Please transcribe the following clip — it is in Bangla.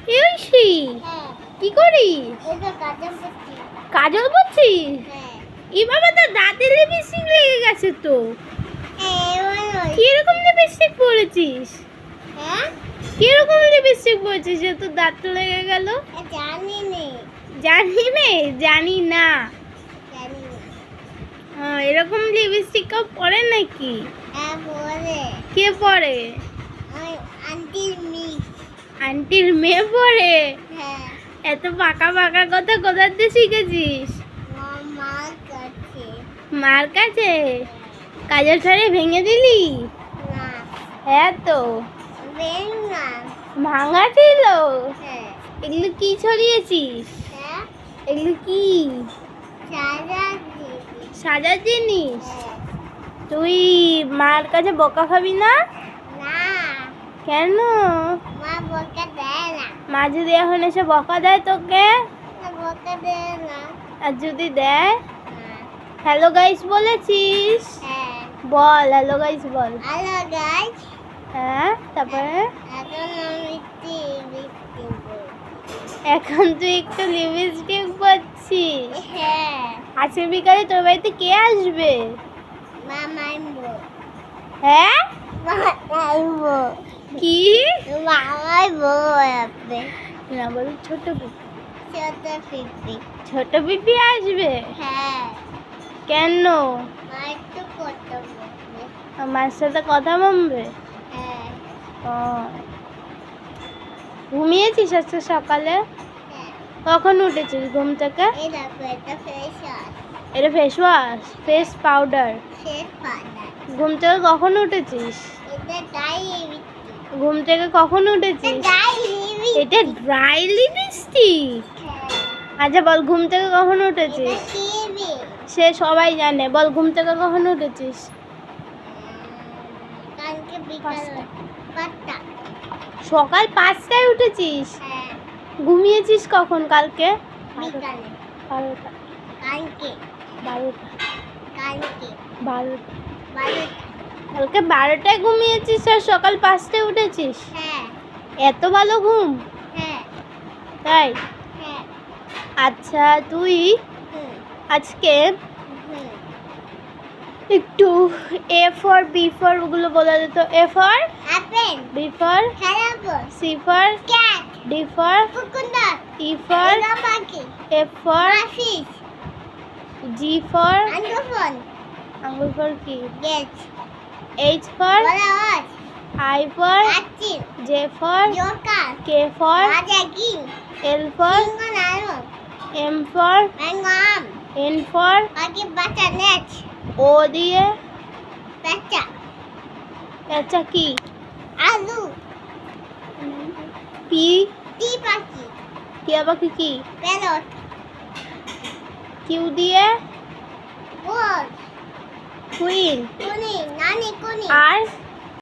এই কি করিস? কাজল পড়ছিস? এই বাবা তো দাঁতে লিপস্টিক লেগে গেছে তো। কিরকম লিপস্টিক পরেছিস? কিরকম লিপস্টিক পরেছিস যে তোর দাঁত লেগে গেল? জানি না। এরকম লিপস্টিক কেউ পরে নাকি? কে পরে? আন্টির মেয়ে পরে? এত পাকা পাকা কথা কোথা থেকে শিখেছিস? মার কাছে? কাজল ছাড়ে ভেঙে দিলি? হ্যাঁ তো ভাঙা ছিল। এগুলো কি ছড়িয়েছিস? এগুলো কি সাজার জিনিস? তুই মার কাছে বকা খাবি না? কেন? মা যদি এখন এসে বকা দেয় তোকে? আর যদি দেয়? হ্যালো গাইস বলেছিস? বল হ্যালো গাইস বল। হ্যাঁ তারপরে এখন তুই একটু লিপস্টিক পরছিস? আজকে বিকালে তোর বাড়িতে কে আসবে? হ্যাঁ কি না বল? ছোট পিপি আসবে? কেন? আমার সাথে কথা বলবে? ঘুমিয়েছিস আজকে সকালে? কখন উঠেছিস ঘুম থেকে? এটা ফেস ওয়াশ, ফেস পাউডার। ঘুম থেকে কখন উঠেছিস? ঘুম থেকে কখন উঠেছিস? এটা ড্রাই লিপস্টিক। আচ্ছা বল ঘুম থেকে কখন উঠেছিস? সে সবাই জানে। বল ঘুম থেকে কখন উঠেছিস? সকাল 5টায় উঠেছিস? ঘুমিয়েছিস কখন কালকে? কালকে 12টায় ঘুমিয়েছিস আর সকাল 5টায় উঠেছিস? এত ভালো ঘুম? তাই? আচ্ছা তুই আজকে একটু A for B for ওগুলো বলা যেত। A for B for C for D for E for F for G for আঙ্গুল for কি? H for I for J for K for L for M for N for O দিয়ে পেঁচা কি? P টিয়া পাখি কি? Q দিয়ে কুইন। আর